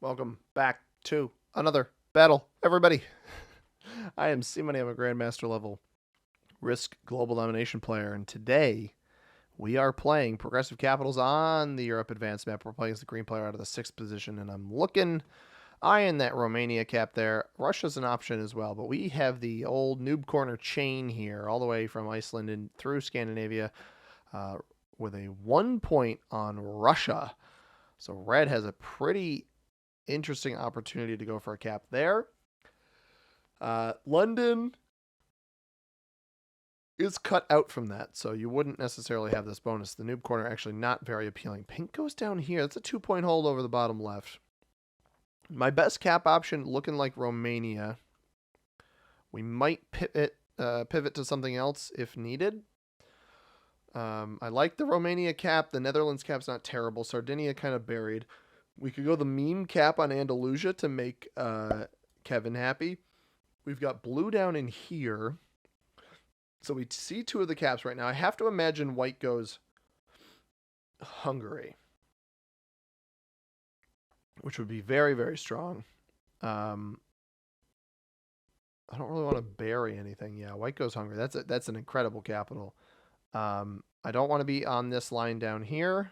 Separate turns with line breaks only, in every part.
Welcome back to another battle, everybody. I am C-Money. I'm a Grandmaster level Risk Global Domination player, and today we are playing Progressive Capitals on the Europe Advanced map. We're playing as the green player out of the 6th position, and I'm eyeing that Romania cap there. Russia's an option as well, but we have the old noob corner chain here, all the way from Iceland and through Scandinavia, uh, with a 1 point on Russia. So red has a pretty interesting opportunity to go for a cap there. London is cut out from that, so you wouldn't necessarily have this bonus. The noob corner actually not very appealing. Pink goes down here. That's a 2 point hold over the bottom left. My best cap option looking like Romania. We might pivot to something else if needed. I like the Romania cap. The Netherlands cap's not terrible. Sardinia kind of buried. We could go the meme cap on Andalusia to make Kevin happy. We've got blue down in here. So we see two of the caps right now. I have to imagine white goes Hungary, which would be very, very strong. I don't really want to bury anything. Yeah, white goes Hungary. That's an incredible capital. I don't want to be on this line down here.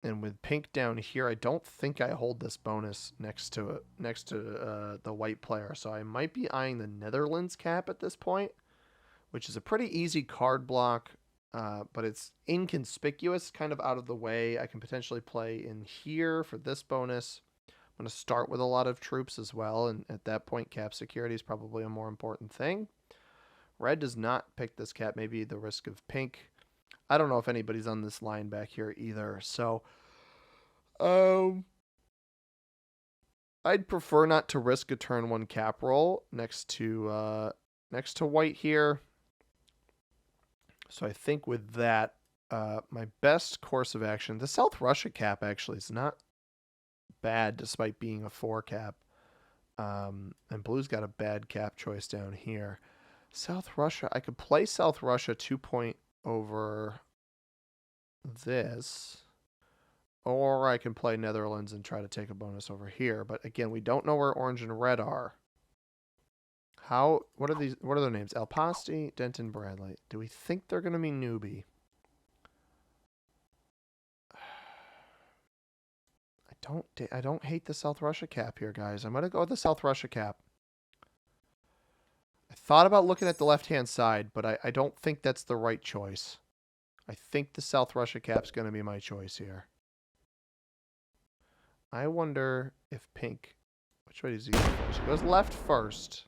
And with pink down here, I don't think I hold this bonus next to the white player. So I might be eyeing the Netherlands cap at this point, which is a pretty easy card block, but it's inconspicuous, kind of out of the way. I can potentially play in here for this bonus. I'm going to start with a lot of troops as well, and at that point, cap security is probably a more important thing. Red does not pick this cap, maybe the risk of pink. I don't know if anybody's on this line back here either. So, I'd prefer not to risk a turn one cap roll next to white here. So I think with that, my best course of action, the South Russia cap actually is not bad despite being a 4 cap. And blue's got a bad cap choice down here. South Russia, I could play South Russia 2 point over this, or I can play Netherlands and try to take a bonus over here. But again, we don't know where orange and red are. What are these? What are their names? Alpasti, Denton, Bradley. Do we think they're going to be newbie? I don't hate the South Russia cap here, guys. I'm going to go with the South Russia cap. I thought about looking at the left-hand side, but I don't think that's the right choice. I think the South Russia cap's going to be my choice here. I wonder if pink... Which way does he go first? He goes left first.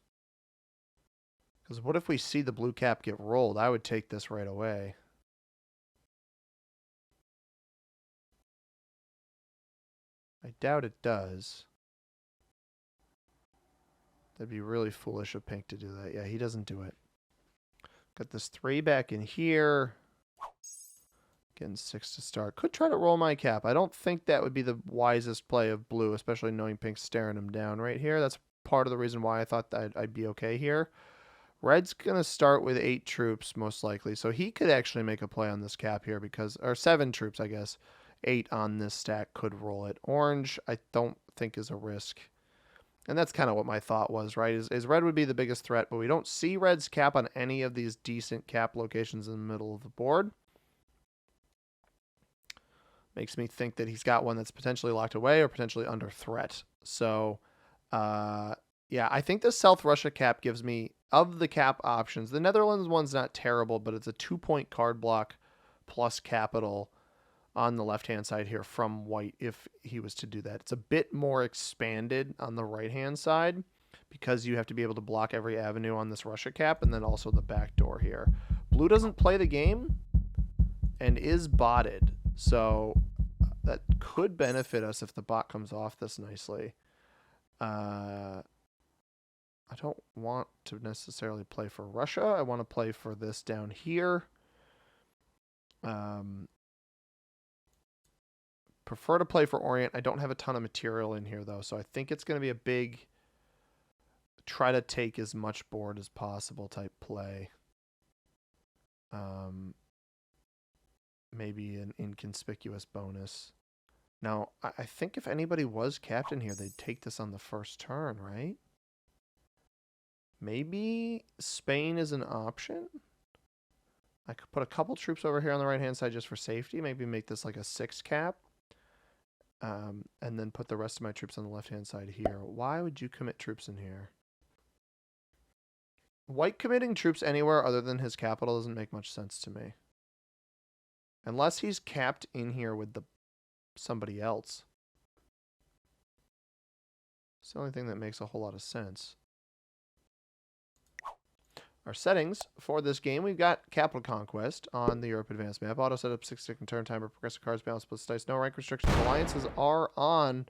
Because what if we see the blue cap get rolled? I would take this right away. I doubt it does. That'd be really foolish of pink to do that. Yeah, he doesn't do it. Got this 3 back in here. Getting 6 to start. Could try to roll my cap. I don't think that would be the wisest play of blue, especially knowing pink's staring him down right here. That's part of the reason why I thought that I'd be okay here. Red's going to start with 8 troops, most likely. So he could actually make a play on this cap here because... Or 7 troops, I guess. 8 on this stack could roll it. Orange, I don't think is a risk. And that's kind of what my thought was, right? Is red would be the biggest threat, but we don't see red's cap on any of these decent cap locations in the middle of the board. Makes me think that he's got one that's potentially locked away or potentially under threat. So, yeah, I think the South Russia cap gives me, of the cap options, the Netherlands one's not terrible, but it's a 2-point card block plus capital on the left-hand side here from white if he was to do that. It's a bit more expanded on the right-hand side because you have to be able to block every avenue on this Russia cap and then also the back door here. Blue doesn't play the game and is botted, so that could benefit us if the bot comes off this nicely. I don't want to necessarily play for Russia. I want to play for this down here. Prefer to play for Orient. I don't have a ton of material in here, though, so I think it's going to be a big try to take as much board as possible type play. Maybe an inconspicuous bonus. Now, I think if anybody was captain here, they'd take this on the first turn, right? Maybe Spain is an option? I could put a couple troops over here on the right-hand side just for safety. Maybe make this like a 6 cap. And then put the rest of my troops on the left-hand side here. Why would you commit troops in here? White committing troops anywhere other than his capital doesn't make much sense to me. Unless he's capped in here with somebody else. It's the only thing that makes a whole lot of sense. Our settings for this game, we've got Capital Conquest on the Europe Advanced map. Auto setup, 6-second turn timer, progressive cards, balance, splits dice, no rank restrictions. Alliances are on.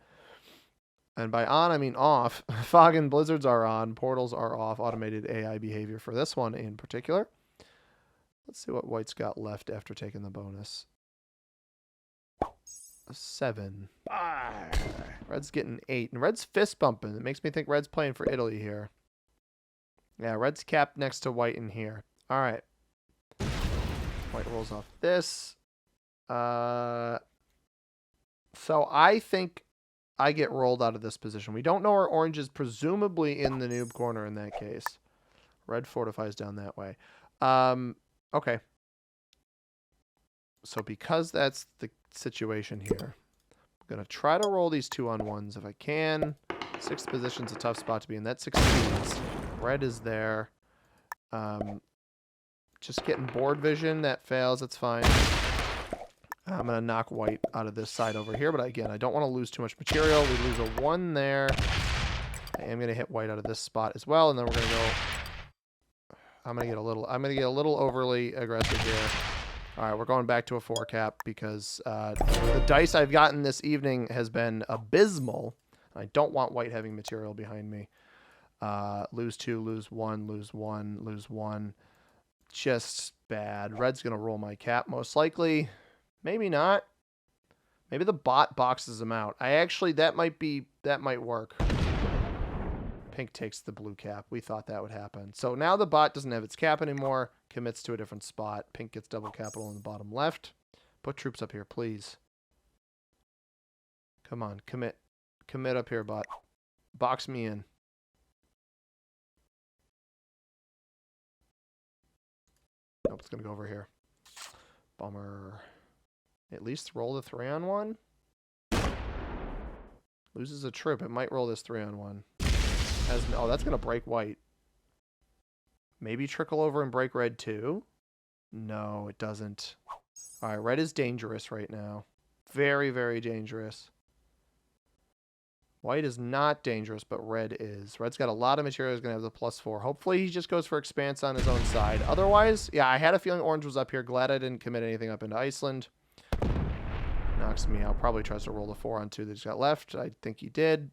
And by on, I mean off. Fog and blizzards are on. Portals are off. Automated AI behavior for this one in particular. Let's see what White's got left after taking the bonus. 7. Red's getting 8. And Red's fist bumping. It makes me think Red's playing for Italy here. Yeah, Red's capped next to White in here. All right. White rolls off this. So I think I get rolled out of this position. We don't know where Orange is, presumably in the noob corner in that case. Red fortifies down that way. Okay. So because that's the situation here, I'm going to try to roll these 2-on-1s if I can. 6th position's a tough spot to be in. That 16s. Red is there. Just getting board vision. That fails. That's fine. I'm going to knock White out of this side over here. But again, I don't want to lose too much material. We lose a 1 there. I am going to hit White out of this spot as well. And then we're going to go... I'm going to get a little overly aggressive here. All right, we're going back to a 4 cap because the dice I've gotten this evening has been abysmal. I don't want White having material behind me. Lose 2, lose 1, lose 1, lose 1. Just bad. Red's going to roll my cap most likely. Maybe not. Maybe the bot boxes him out. That might work. Pink takes the blue cap. We thought that would happen. So now the bot doesn't have its cap anymore. Commits to a different spot. Pink gets double capital in the bottom left. Put troops up here, please. Come on, commit. Commit up here, bot. Box me in. Nope, it's going to go over here. Bummer. At least roll the 3-on-1. Loses a troop. It might roll this 3-on-1. Oh, that's going to break White. Maybe trickle over and break Red too? No, it doesn't. All right, Red is dangerous right now. Very, very dangerous. White is not dangerous, but Red is. Red's got a lot of material. He's going to have the +4. Hopefully, he just goes for Expanse on his own side. Otherwise, yeah, I had a feeling Orange was up here. Glad I didn't commit anything up into Iceland. Knocks me out. Probably tries to roll the 4-on-2 that he's got left. I think he did.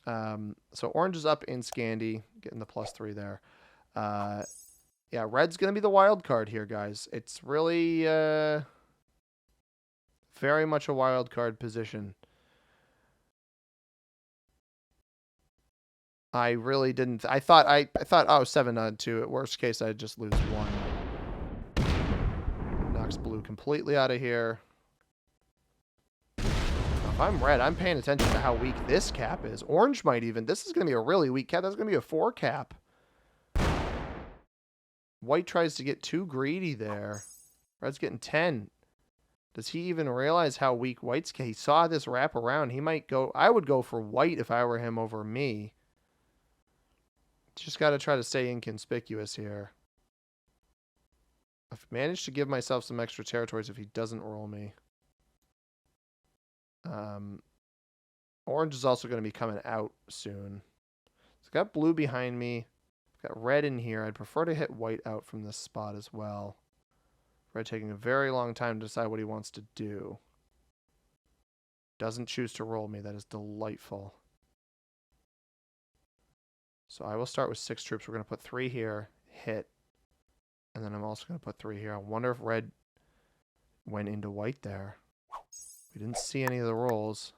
So Orange is up in Scandi, getting the +3 there. Yeah, Red's going to be the wild card here, guys. It's really very much a wild card position. I really didn't. I thought, oh, 7-on-2. At worst case, I'd just lose 1. Knocks blue completely out of here. If I'm Red, I'm paying attention to how weak this cap is. Orange might even. This is going to be a really weak cap. That's going to be a 4 cap. White tries to get too greedy there. Red's getting 10. Does he even realize how weak White's? He saw this wrap around. He might go. I would go for White if I were him over me. Just got to try to stay inconspicuous here. I've managed to give myself some extra territories if he doesn't roll me. Orange is also going to be coming out soon. It's got blue behind me. Got Red in here. I'd prefer to hit White out from this spot as well. Red taking a very long time to decide what he wants to do. Doesn't choose to roll me. That is delightful. So I will start with 6 troops. We're going to put 3 here. Hit. And then I'm also going to put 3 here. I wonder if Red went into White there. We didn't see any of the rolls.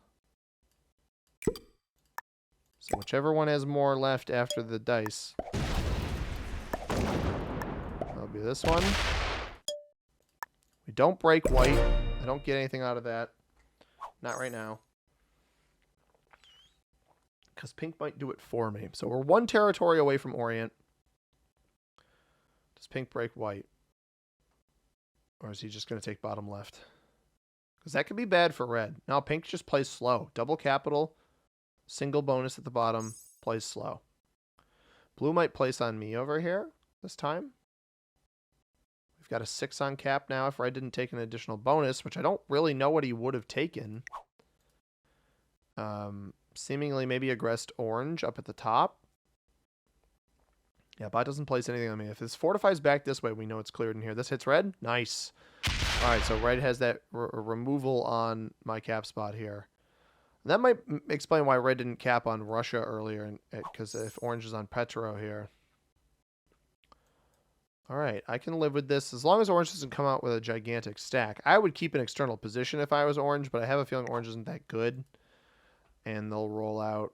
So whichever one has more left after the dice. That'll be this one. We don't break White. I don't get anything out of that. Not right now. Because pink might do it for me. So we're one territory away from Orient. Does pink break white? Or is he just going to take bottom left? Because that could be bad for red. Now pink just plays slow. Double capital, single bonus at the bottom, plays slow. Blue might place on me over here this time. We've got a 6 on cap now if red didn't take an additional bonus, which I don't really know what he would have taken. Seemingly maybe aggressed orange up at the top. Yeah, bot doesn't place anything on me. If this fortifies back this way, we know it's cleared in here. This hits red. Nice. All right, so red has that removal on my cap spot here. That might explain why red didn't cap on Russia earlier, because if orange is on Petro here. All right, I can live with this as long as orange doesn't come out with a gigantic stack. I would keep an external position if I was orange, but I have a feeling orange isn't that good. And they'll roll out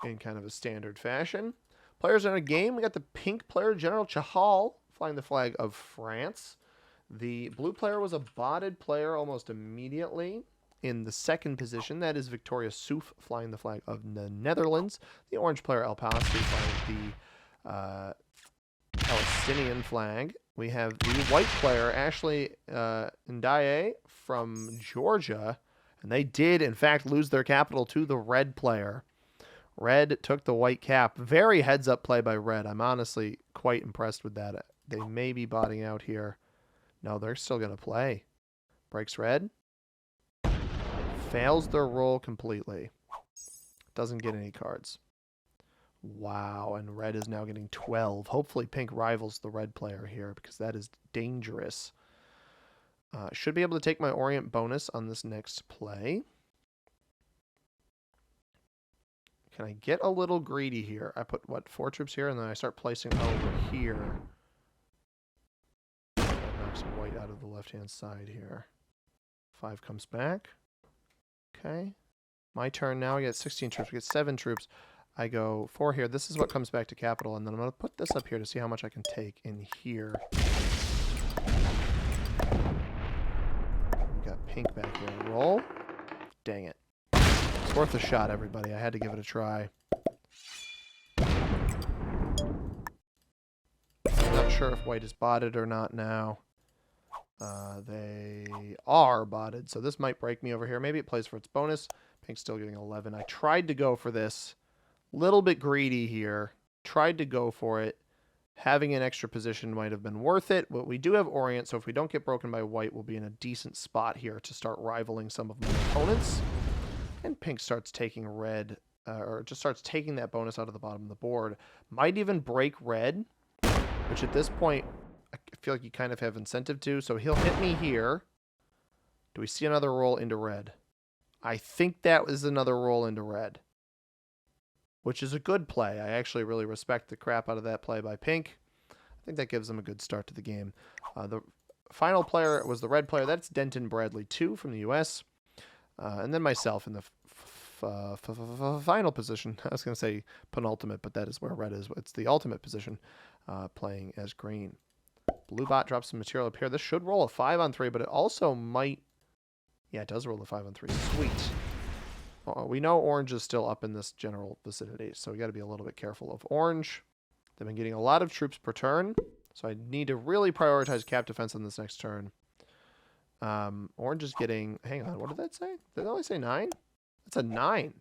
in kind of a standard fashion. Players in a game. We got the pink player, General Chahal, flying the flag of France. The blue player was a botted player almost immediately in the second position. That is Victoria Souf flying the flag of the Netherlands. The orange player, El Pasi, flying the Palestinian flag. We have the white player, Ashley Ndiaye from Georgia. And they did, in fact, lose their capital to the red player. Red took the white cap. Very heads-up play by red. I'm honestly quite impressed with that. They may be botting out here. No, they're still going to play. Breaks red. Fails their roll completely. Doesn't get any cards. Wow, and red is now getting 12. Hopefully pink rivals the red player here because that is dangerous. Should be able to take my Orient bonus on this next play. Can I get a little greedy here? I put, what, 4 troops here, and then I start placing over here. That knocks white out of the left-hand side here. 5 comes back. Okay. My turn now. I get 16 troops. I get 7 troops. I go 4 here. This is what comes back to capital, and then I'm going to put this up here to see how much I can take in here. We got pink back here. Roll. Dang it. It's worth a shot, everybody. I had to give it a try. I'm not sure if white is botted or not now. They are botted, so this might break me over here. Maybe it plays for its bonus. Pink's still getting 11. I tried to go for this. Little bit greedy here. Tried to go for it. Having an extra position might have been worth it, but we do have Orient, so if we don't get broken by white, we'll be in a decent spot here to start rivaling some of my opponents. And pink starts taking red, or just starts taking that bonus out of the bottom of the board. Might even break red, which at this point, I feel like you kind of have incentive to. So he'll hit me here. Do we see another roll into red? I think that was another roll into red, which is a good play. I actually really respect the crap out of that play by pink. I think that gives them a good start to the game. The final player was the red player. That's Denton Bradley 2 from the U.S., and then myself in the final position. I was going to say penultimate, but that is where red is. It's the ultimate position, playing as green. Blue bot drops some material up here. This should roll a 5 on 3, but it also might... Yeah, it does roll a 5 on 3. Sweet. We know orange is still up in this general vicinity, so we got to be a little bit careful of orange. They've been getting a lot of troops per turn, so I need to really prioritize cap defense on this next turn. Orange is getting... Hang on, what did that say? Did it only say 9? That's a 9.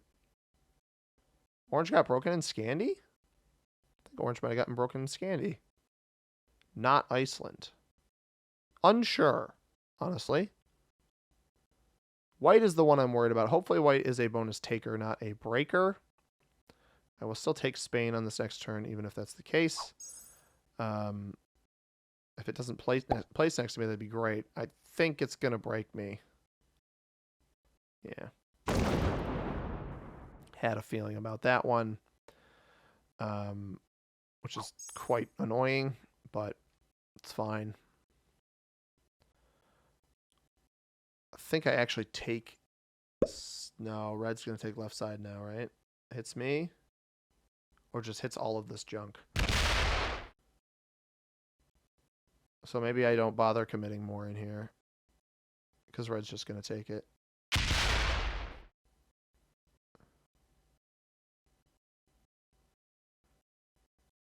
Orange got broken in Scandi? I think orange might have gotten broken in Scandi. Not Iceland. Unsure, honestly. White is the one I'm worried about. Hopefully white is a bonus taker, not a breaker. I will still take Spain on this next turn, even if that's the case. If it doesn't place next to me, that'd be great. I think it's going to break me. Yeah. Had a feeling about that one. Which is quite annoying, but it's fine. I think I actually take... No, red's going to take left side now, right? Hits me. Or just hits all of this junk. So maybe I don't bother committing more in here. Because red's just going to take it.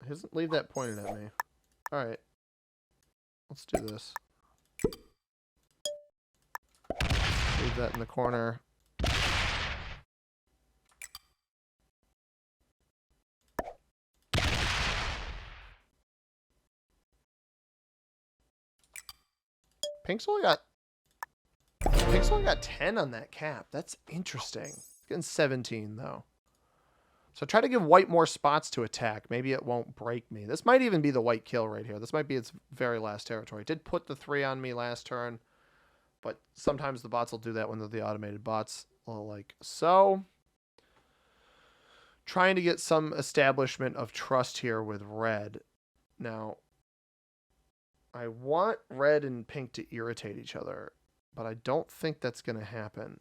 He doesn't leave that pointed at me. Alright. Let's do this. Leave that in the corner. Pink's only got 10 on that cap. That's interesting. Getting 17 though. So try to give white more spots to attack. Maybe it won't break me. This might even be the white kill right here. This might be its very last territory. It did put the 3 on me last turn, but sometimes the bots will do that when they're the automated bots. Like so. Trying to get some establishment of trust here with red. Now, I want red and pink to irritate each other, but I don't think that's going to happen.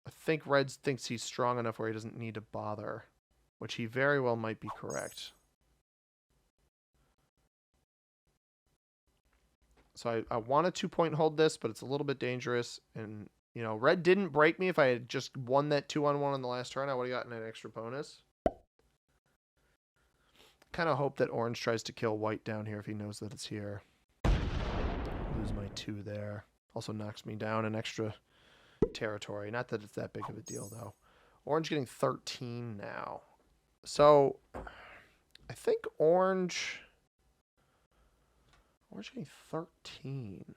I think red thinks he's strong enough where he doesn't need to bother, which he very well might be correct. So I want to 2-point hold this, but it's a little bit dangerous. And, you know, red didn't break me. If I had just won that 2-on-1 on the last turn, I would have gotten an extra bonus. Kind of hope that orange tries to kill white down here if he knows that it's here. Lose my 2 there. Also knocks me down an extra territory. Not that it's that big of a deal, though. Orange getting 13 now. So, I think orange getting 13.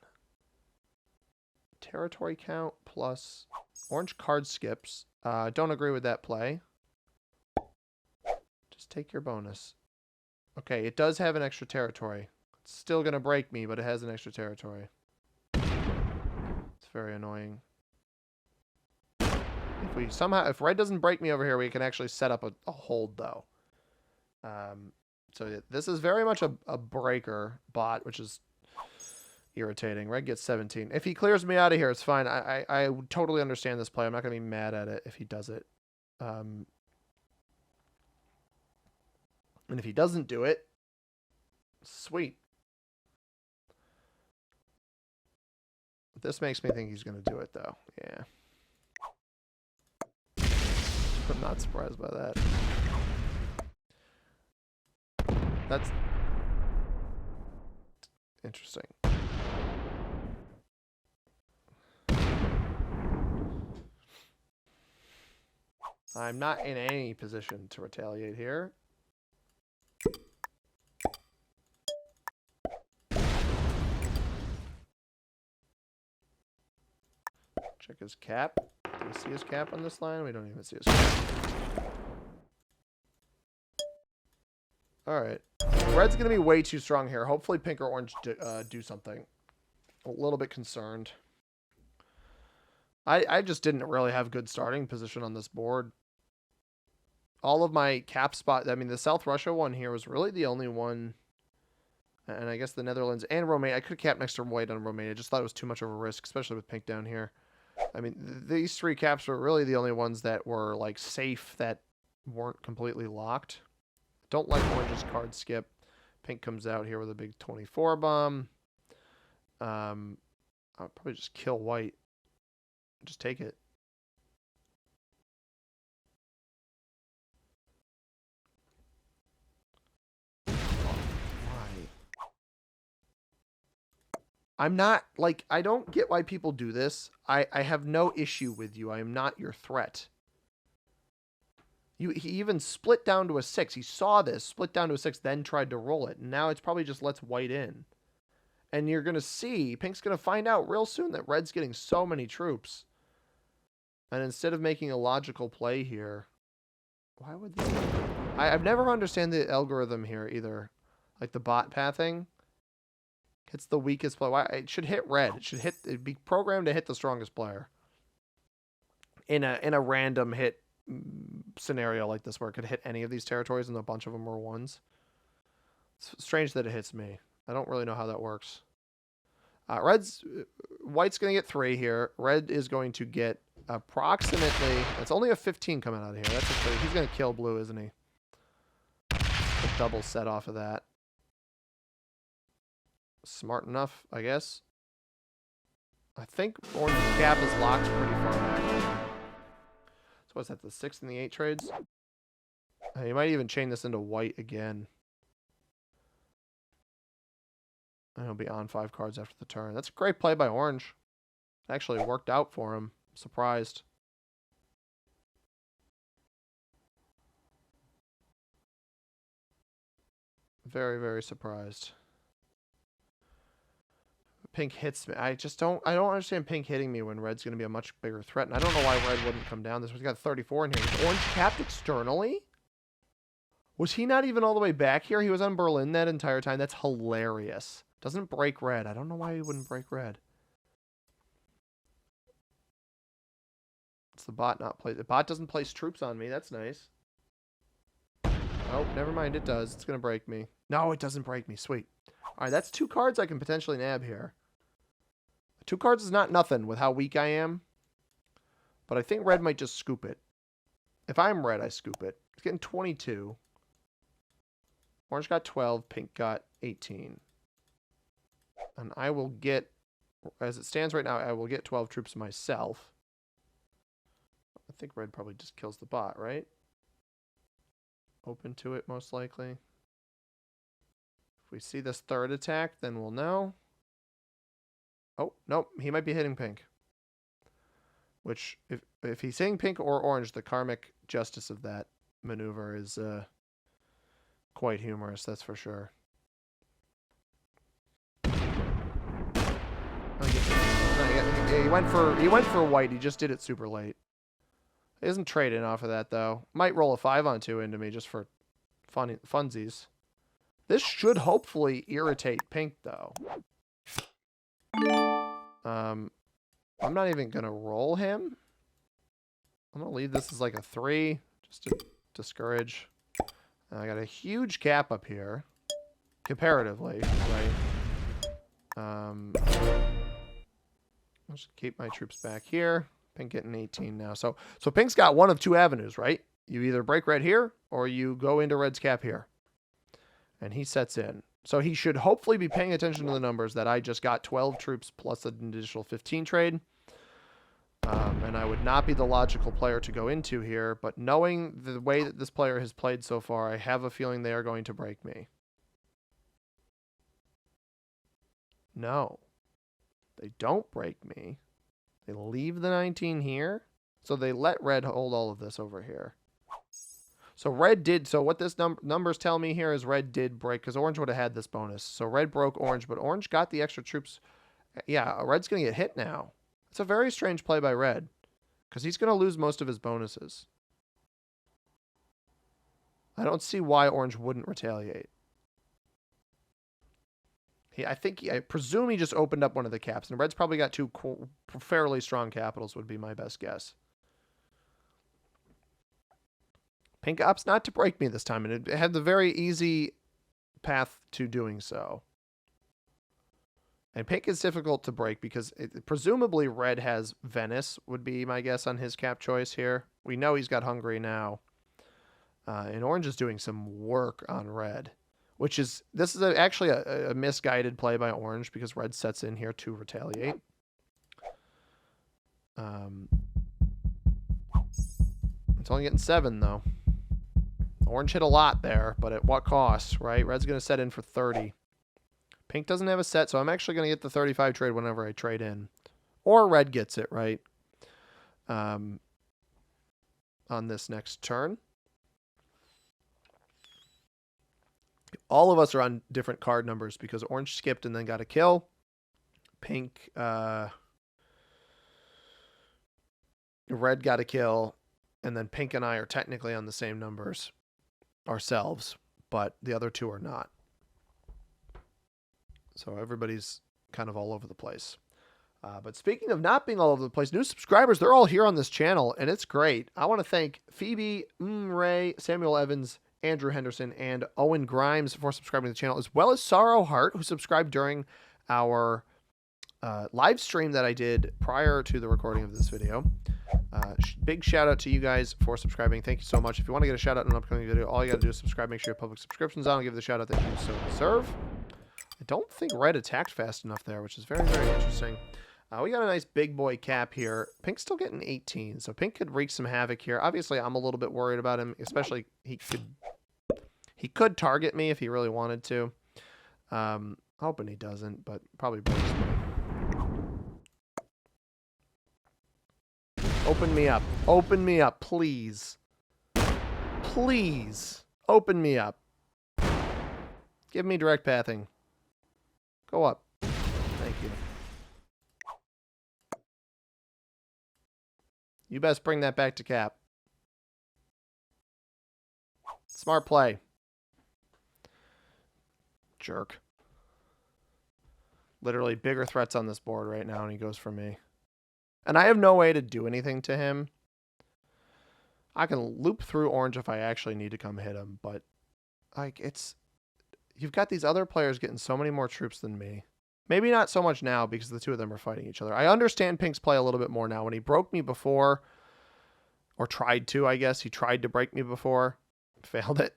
Territory count plus orange card skips. Don't agree with that play. Just take your bonus. Okay, it does have an extra territory. It's still going to break me, but it has an extra territory. It's very annoying. If red doesn't break me over here, we can actually set up a hold, though. So this is very much a breaker bot, which is irritating. Red gets 17. If he clears me out of here, it's fine. I totally understand this play. I'm not going to be mad at it if he does it. And if he doesn't do it, sweet. This makes me think he's going to do it, though. Yeah. I'm not surprised by that. That's interesting. I'm not in any position to retaliate here. Check his cap. Do we see his cap on this line? We don't even see his cap. Alright. Red's going to be way too strong here. Hopefully pink or orange do something. A little bit concerned. I just didn't really have good starting position on this board. All of my cap spot, I mean, the South Russia one here was really the only one. And I guess the Netherlands and Romania. I could have capped next to white on Romania. I just thought it was too much of a risk, especially with pink down here. I mean, these 3 caps were really the only ones that were, like, safe that weren't completely locked. Don't like orange's card skip. Pink comes out here with a big 24 bomb. I'll probably just kill white. Just take it. I'm not, like, I don't get why people do this. I have no issue with you. I am not your threat. He even split down to a 6. He saw this, split down to a 6, then tried to roll it. And now it's probably just lets white in. And you're going to see, pink's going to find out real soon that red's getting so many troops. And instead of making a logical play here, why would this... I've never understand the algorithm here either. Like the bot pathing. It's the weakest player. It should hit red. It'd be programmed to hit the strongest player. In a random hit scenario like this where it could hit any of these territories and a bunch of them were 1s. It's strange that it hits me. I don't really know how that works. White's going to get 3 here. Red is going to get approximately... It's only a 15 coming out of here. That's he's going to kill blue, isn't he? A double set off of that. Smart enough, I guess. I think orange's cap is locked pretty far back. So what's that, the 6 and the 8 trades? He might even chain this into white again. And he'll be on 5 cards after the turn. That's a great play by orange. It actually worked out for him. Surprised. Very, very surprised. Pink hits me. I don't understand pink hitting me when red's going to be a much bigger threat. And I don't know why red wouldn't come down. This one's got 34 in here. Was orange capped externally? Was he not even all the way back here? He was on Berlin that entire time. That's hilarious. Doesn't break red. I don't know why he wouldn't break red. It's the bot not play. The bot doesn't place troops on me. That's nice. Oh, never mind. It does. It's going to break me. No, it doesn't break me. Sweet. All right, that's 2 cards I can potentially nab here. 2 cards is not nothing with how weak I am. But I think red might just scoop it. If I'm red, I scoop it. It's getting 22. Orange got 12. Pink got 18. And I will get, as it stands right now, I will get 12 troops myself. I think red probably just kills the bot, right? Open to it, most likely. If we see this third attack, then we'll know. Oh, nope. He might be hitting pink. Which, if he's hitting pink or orange, the karmic justice of that maneuver is quite humorous, that's for sure. Oh, he went for white. He just did it super late. He isn't trading off of that, though. Might roll a 5-on-2 into me just for funsies. This should hopefully irritate pink, though. I'm not even going to roll him. I'm going to leave this as like a 3, just to discourage. I got a huge cap up here, comparatively, right? I'll just keep my troops back here. Pink getting 18 now. So pink's got one of 2 avenues, right? You either break red here, or you go into red's cap here. And he sets in. So he should hopefully be paying attention to the numbers that I just got 12 troops plus an additional 15 trade. And I would not be the logical player to go into here, but knowing the way that this player has played so far, I have a feeling they are going to break me. No. They don't break me. They leave the 19 here. So they let red hold all of this over here. So red did, so what this numbers tell me here is red did break, because orange would have had this bonus. So red broke orange, but orange got the extra troops. Yeah, red's going to get hit now. It's a very strange play by red, because he's going to lose most of his bonuses. I don't see why orange wouldn't retaliate. I presume he just opened up one of the caps, and red's probably got 2 fairly strong capitals would be my best guess. Pink opts not to break me this time, and it had the very easy path to doing so. And pink is difficult to break because presumably red has Venice, would be my guess on his cap choice here. We know he's got Hungary now. And orange is doing some work on red, this is actually a misguided play by orange because red sets in here to retaliate. It's only getting 7, though. Orange hit a lot there, but at what cost, right? Red's going to set in for 30. Pink doesn't have a set, so I'm actually going to get the 35 trade whenever I trade in. Or red gets it, right? On this next turn. All of us are on different card numbers because orange skipped and then got a kill. Pink, red got a kill. And then pink and I are technically on the same numbers ourselves, but the other 2 are not. So everybody's kind of all over the place. But speaking of not being all over the place, new subscribers, they're all here on this channel, and it's great. I want to thank Phoebe, Ray, Samuel Evans, Andrew Henderson, and Owen Grimes for subscribing to the channel, as well as Sorrow Heart, who subscribed during our live stream that I did prior to the recording of this video. Big shout out to you guys for subscribing. Thank you so much. If you want to get a shout out in an upcoming video, all you got to do is subscribe. Make sure you have public subscriptions on. I'll give the shout out that you so deserve. I don't think red attacked fast enough there, which is very, very interesting. We got a nice big boy cap here. Pink's still getting 18, so Pink could wreak some havoc here. Obviously, I'm a little bit worried about him, especially he could target me if he really wanted to. Hoping he doesn't, but probably breaks me. Open me up. Open me up, please. Please. Open me up. Give me direct pathing. Go up. Thank you. You best bring that back to cap. Smart play. Jerk. Literally bigger threats on this board right now, and he goes for me. And I have no way to do anything to him. I can loop through orange if I actually need to come hit him, but like you've got these other players getting so many more troops than me. Maybe not so much now because the two of them are fighting each other. I understand Pink's play a little bit more now. When he broke me before, or tried to, I guess. He tried to break me before. Failed it.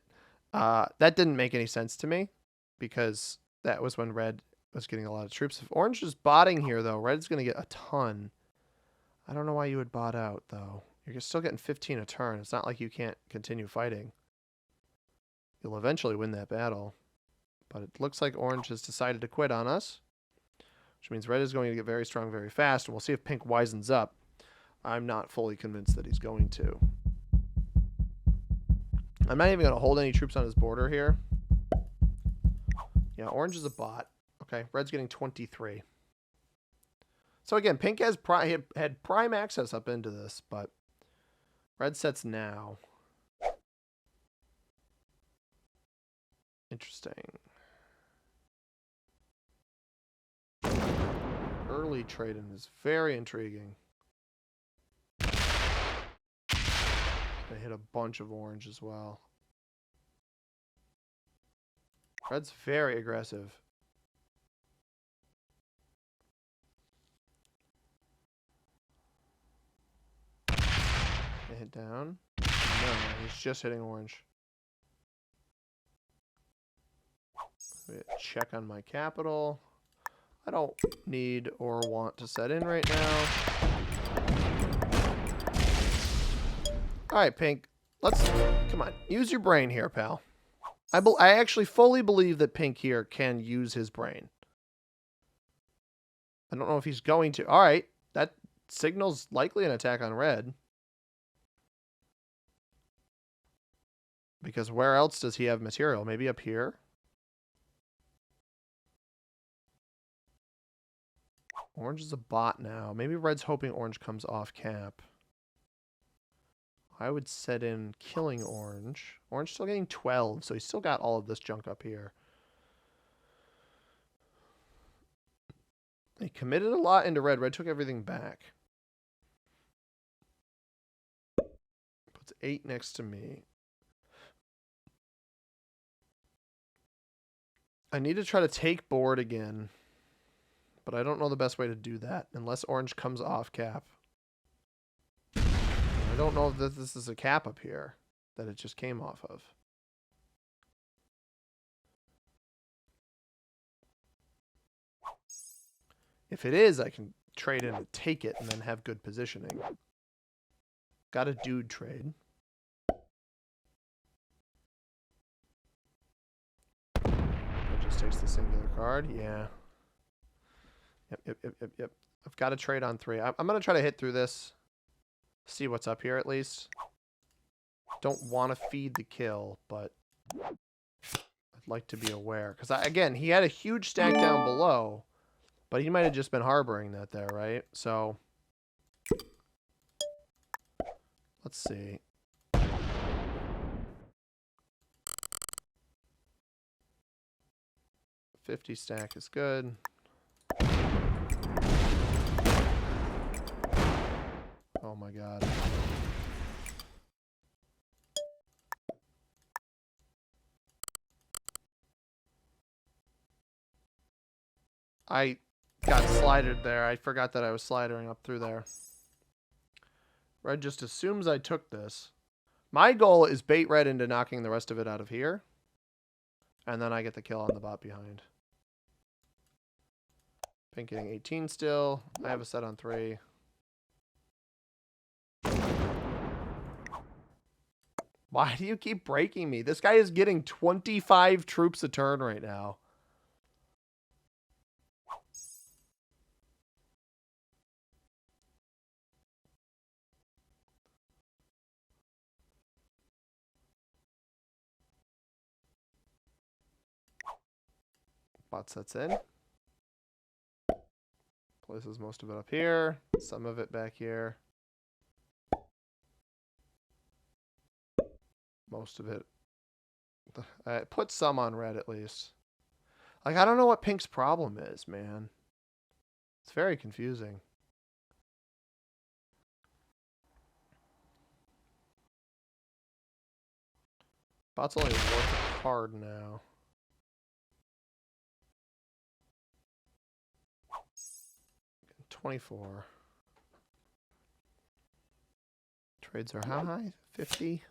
That didn't make any sense to me because that was when red was getting a lot of troops. If orange is botting here, though, red's going to get a ton. I don't know why you would bot out, though. You're still getting 15 a turn. It's not like you can't continue fighting. You'll eventually win that battle. But it looks like orange has decided to quit on us, which means red is going to get very strong very fast, and we'll see if pink wisens up. I'm not fully convinced that he's going to. I'm not even going to hold any troops on his border here. Yeah, orange is a bot. Okay, red's getting 23. So again, pink has had prime access up into this, but red sets now. Interesting. Early trading is very intriguing. They hit a bunch of orange as well. Red's very aggressive. They hit down. No, he's just hitting orange. Check on my capital. I don't need or want to set in right now. All right, pink. Come on. Use your brain here, pal. I actually fully believe that pink here can use his brain. I don't know if he's going to. All right. That signals likely an attack on red. Because where else does he have material? Maybe up here? Orange is a bot now. Maybe red's hoping orange comes off cap. I would set in killing orange. Orange still getting 12, so he's still got all of this junk up here. He committed a lot into red. Red took everything back. Puts 8 next to me. I need to try to take board again, but I don't know the best way to do that unless orange comes off cap. I don't know that this is a cap up here that it just came off of. If it is, I can trade in to take it and then have good positioning. Got a dude trade. It just takes the singular card. Yeah. Yep. I've got to trade on 3. I'm going to try to hit through this. See what's up here at least. Don't want to feed the kill, but I'd like to be aware. Because, again, he had a huge stack down below, but he might have just been harboring that there, right? So, let's see. $50 stack is good. Oh my god. I got slided there. I forgot that I was slidering up through there. Red just assumes I took this. My goal is bait red into knocking the rest of it out of here. And then I get the kill on the bot behind. Pink getting 18 still. I have a set on 3. Why do you keep breaking me? This guy is getting 25 troops a turn right now. Bot sets in. Places most of it up here. Some of it back here. Most of it. Put some on red at least. Like, I don't know what pink's problem is, man. It's very confusing. Bot's only worth a card now. $24. Trades are how high? 50?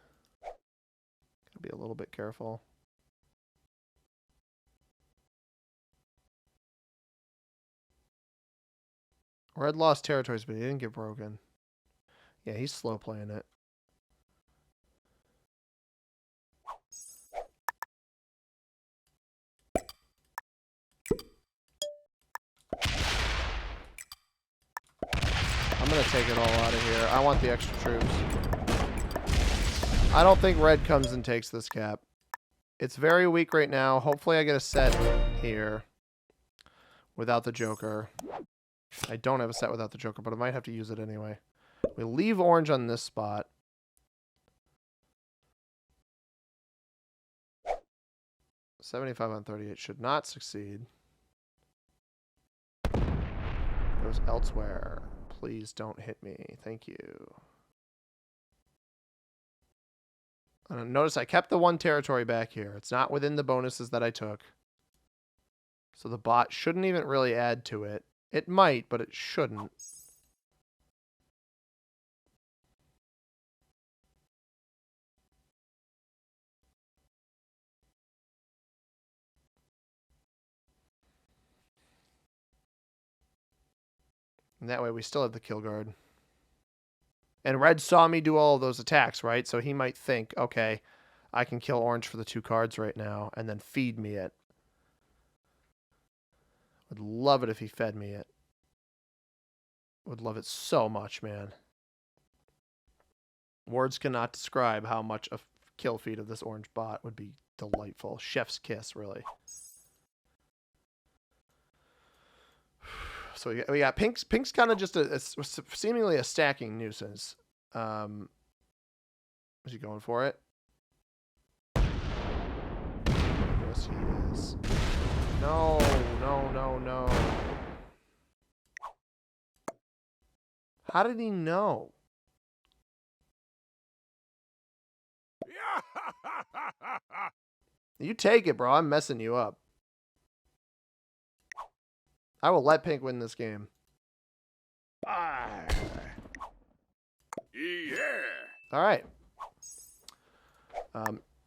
Gotta be a little bit careful. Red lost territories, but he didn't get broken. Yeah, he's slow playing it. I'm going to take it all out of here. I want the extra troops. I don't think red comes and takes this cap. It's very weak right now. Hopefully I get a set here without the Joker. I don't have a set without the Joker, but I might have to use it anyway. We leave orange on this spot. $75 on 38 should not succeed. Goes elsewhere. Please don't hit me. Thank you. Notice I kept the one territory back here. It's not within the bonuses that I took. So the bot shouldn't even really add to it. It might, but it shouldn't. And that way we still have the kill guard. And red saw me do all of those attacks, right? So he might think, okay, I can kill orange for the 2 cards right now and then feed me it. Would love it if he fed me it. Would love it so much, man. Words cannot describe how much a kill feed of this orange bot would be delightful. Chef's kiss, really. So we got Pink's kind of just a seemingly a stacking nuisance. Is he going for it? Yes, he is. No, no, no, no. How did he know? You take it, bro. I'm messing you up. I will let Pink win this game.
Yeah.
All right.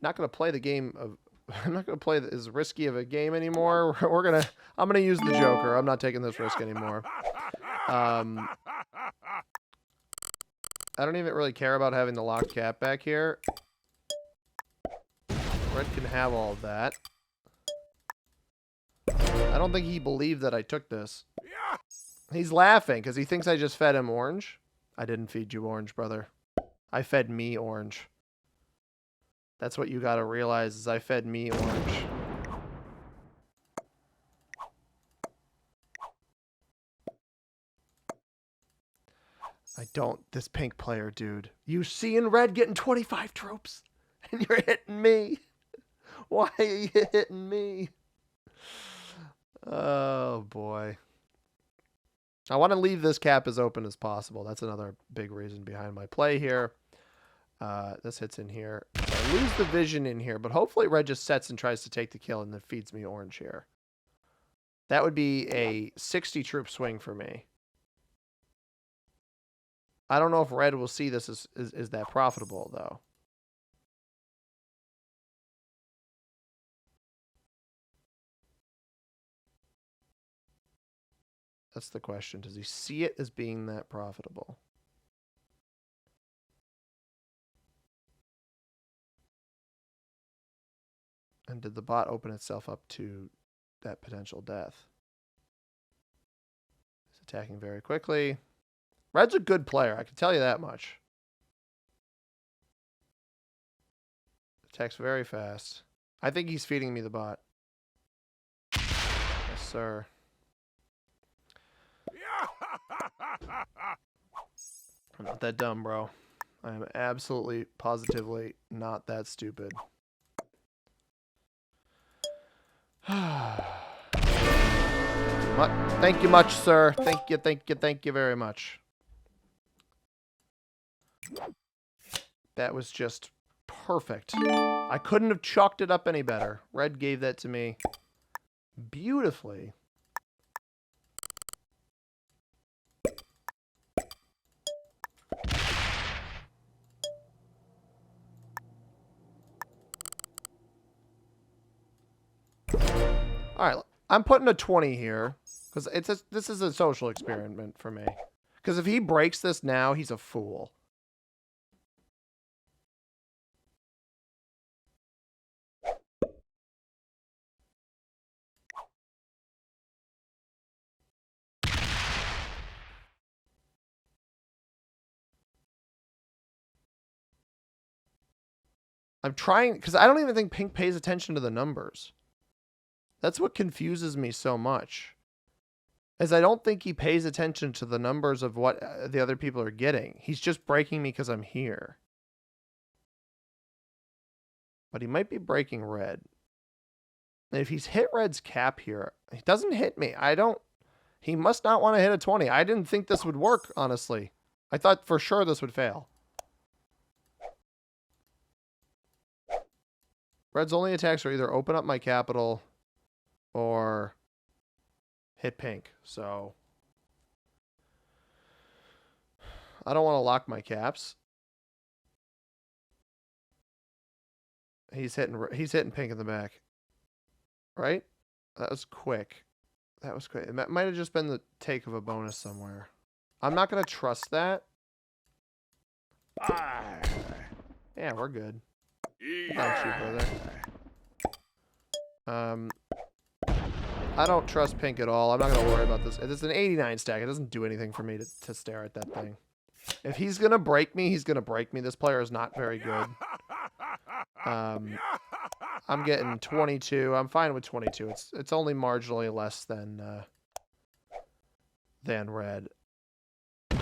Not gonna play the game of. I'm not gonna play as risky of a game anymore. I'm gonna use the Joker. I'm not taking this risk anymore. I don't even really care about having the locked cap back here. Red can have all of that. I don't think he believed that I took this. He's laughing because he thinks I just fed him orange. I didn't feed you orange, brother. I fed me orange. That's what you gotta realize is I fed me orange. This pink player, dude. You see in red getting 25 troops and you're hitting me. Why are you hitting me? Oh, boy. I want to leave this cap as open as possible. That's another big reason behind my play here. This hits in here. So I lose the vision in here, but hopefully red just sets and tries to take the kill and then feeds me orange here. That would be a 60 troop swing for me. I don't know if red will see this as that profitable, though. That's the question. Does he see it as being that profitable? And did the bot open itself up to that potential death? He's attacking very quickly. Red's a good player, I can tell you that much. Attacks very fast. I think he's feeding me the bot. Yes, sir. I'm not that dumb, bro. I am absolutely, positively not that stupid. Thank you much, sir. Thank you very much. That was just perfect. I couldn't have chalked it up any better. Red gave that to me beautifully. All right, I'm putting a 20 here because this is a social experiment for me. Because if he breaks this now, he's a fool. I'm trying, because I don't even think Pink pays attention to the numbers. That's what confuses me so much. Is I don't think he pays attention to the numbers of what the other people are getting. He's just breaking me because I'm here. But he might be breaking red. And if he's hit red's cap here, he doesn't hit me. He must not want to hit a 20. I didn't think this would work, honestly. I thought for sure this would fail. Red's only attacks are either open up my capital or hit pink. So I don't want to lock my caps. He's hitting pink in the back. Right? That was quick. That was quick. It might have just been the take of a bonus somewhere. I'm not going to trust that. Yeah, we're good. Got you, brother. I don't trust pink at all. I'm not going to worry about this. It's an 89 stack. It doesn't do anything for me to stare at that thing. If he's going to break me, he's going to break me. This player is not very good. I'm getting 22. I'm fine with 22. It's only marginally less than red. He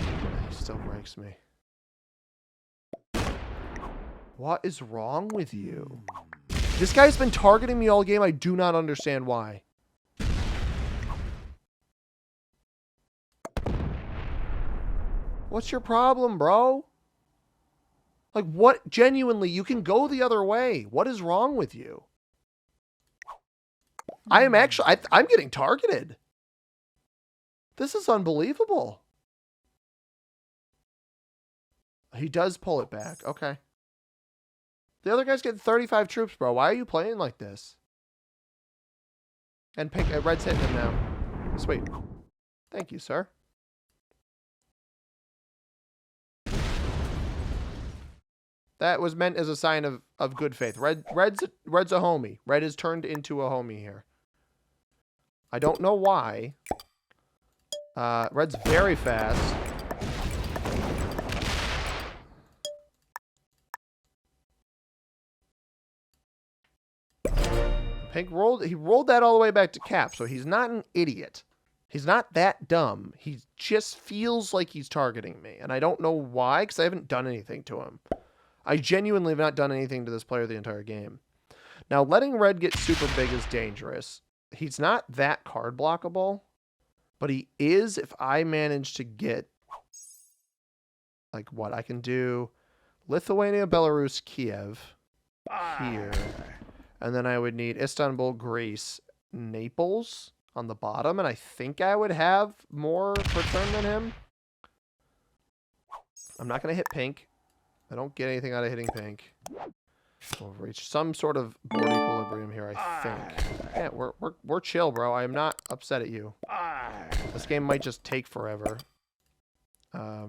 still breaks me. What is wrong with you? This guy's been targeting me all game. I do not understand why. What's your problem, bro? Like, what? Genuinely, you can go the other way. What is wrong with you? I am actually... I'm getting targeted. This is unbelievable. He does pull it back. Okay. The other guy's getting 35 troops, bro. Why are you playing like this? And pink, red's hitting him now. Sweet. Thank you, sir. That was meant as a sign of good faith. Red's a homie. Red is turned into a homie here. I don't know why. Red's very fast. Pink rolled that all the way back to cap, so he's not an idiot. He's not that dumb. He just feels like he's targeting me, and I don't know why, because I haven't done anything to him. I genuinely have not done anything to this player the entire game. Now, letting red get super big is dangerous. He's not that card blockable, but he is if I manage to get, like, what I can do. Lithuania, Belarus, Kiev here. And then I would need Istanbul, Greece, Naples on the bottom. And I think I would have more per turn than him. I'm not going to hit pink. I don't get anything out of hitting pink. We'll reach some sort of board equilibrium here, I think. Yeah, we're chill, bro. I am not upset at you. This game might just take forever. I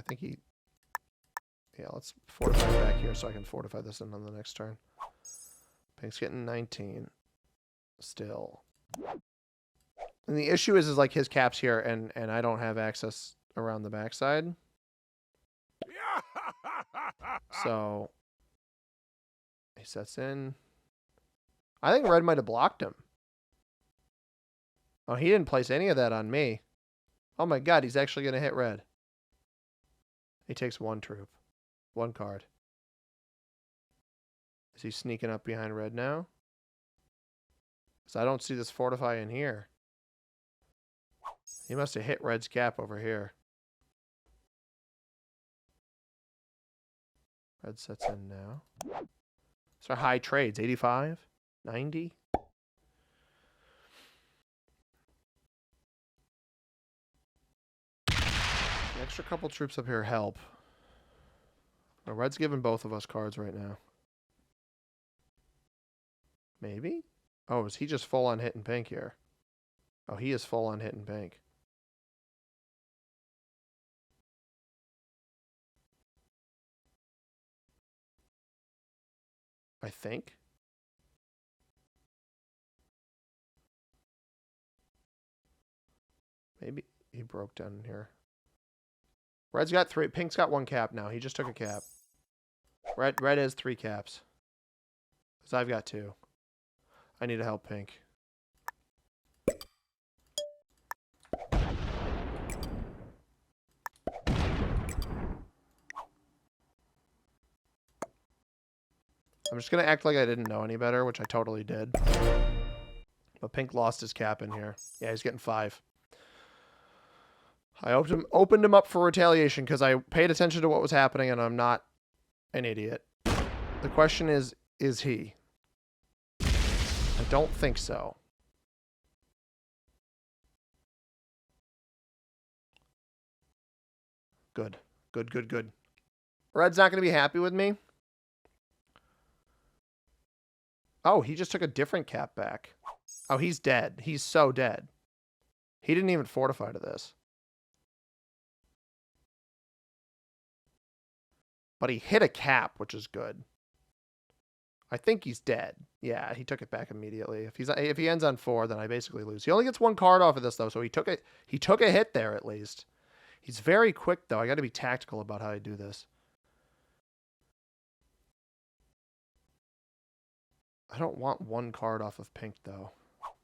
think he... Yeah, let's fortify it back here so I can fortify this in on the next turn. Pink's getting 19. Still. And the issue is like his cap's here, and I don't have access around the backside. So he sets in. I think red might have blocked him. Oh, he didn't place any of that on me. Oh my god, he's actually going to hit red. He takes one troop. One card. Is he sneaking up behind red now? Because I don't see this fortify in here. He must have hit red's cap over here. Red sets in now. These are high trades. 85? 90? The extra couple troops up here help. Well, red's giving both of us cards right now. Maybe? Oh, is he just full on hitting pink here? Oh, he is full on hitting pink. I think. Maybe he broke down in here. Red's got 3. Pink's got 1 cap now. He just took a cap. Red has 3 caps. Because I've got 2. I need to help pink. I'm just going to act like I didn't know any better, which I totally did. But pink lost his cap in here. Yeah, he's getting 5. I opened him up for retaliation because I paid attention to what was happening and I'm not an idiot. The question is he? I don't think so. Good. Good, good, good. Red's not going to be happy with me. Oh, he just took a different cap back. Oh, he's dead. He's so dead. He didn't even fortify to this. But he hit a cap, which is good. I think he's dead. Yeah, he took it back immediately. If he ends on 4, then I basically lose. He only gets 1 card off of this though, so he took a hit there at least. He's very quick though. I got to be tactical about how I do this. I don't want 1 card off of pink though,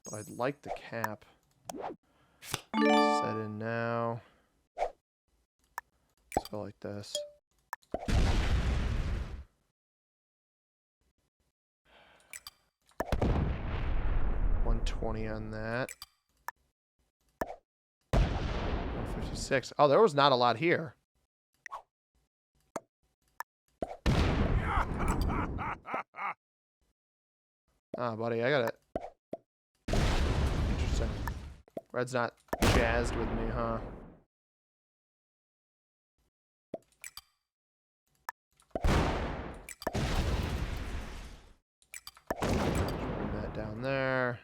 but I'd like the cap. Set in now. Let's go like this. 120 on that. 156. Oh, there was not a lot here. Ah, buddy, I got it. Interesting. Red's not jazzed with me, huh? Bring that down there.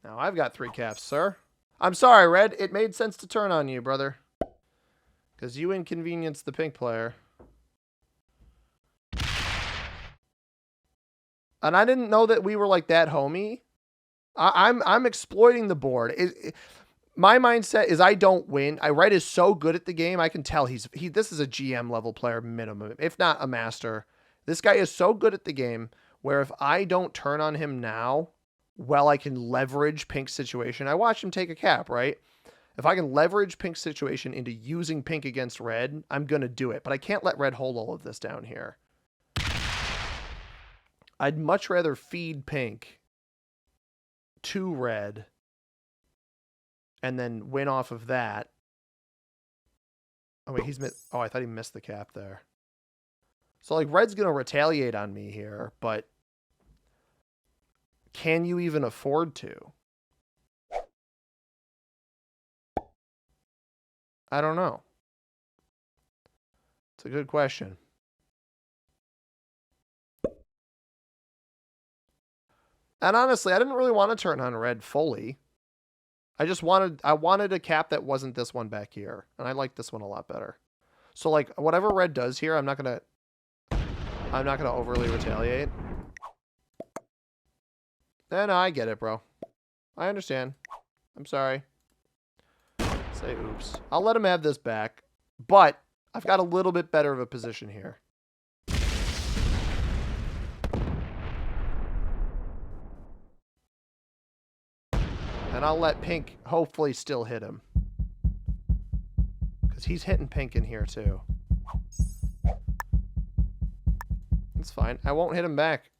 Now I've got 3 caps, sir. I'm sorry, Red. It made sense to turn on you, brother. Because you inconvenienced the pink player. And I didn't know that we were like that homie. I'm exploiting the board. My mindset is I don't win. Red is so good at the game. I can tell this is a GM level player minimum, if not a master. This guy is so good at the game where if I don't turn on him now, well, I can leverage Pink's situation. I watched him take a cap, right? If I can leverage Pink's situation into using Pink against Red, I'm going to do it. But I can't let Red hold all of this down here. I'd much rather feed Pink to Red and then win off of that. Oh, wait, I thought he missed the cap there. So, like, red's going to retaliate on me here, but can you even afford to? I don't know. It's a good question. And honestly, I didn't really want to turn on red fully. I wanted a cap that wasn't this one back here, and I like this one a lot better. So like whatever red does here, I'm not gonna overly retaliate. No, I get it, bro. I understand. I'm sorry. Say oops. I'll let him have this back, but I've got a little bit better of a position here. And I'll let pink hopefully still hit him. Because he's hitting pink in here too. It's fine. I won't hit him back.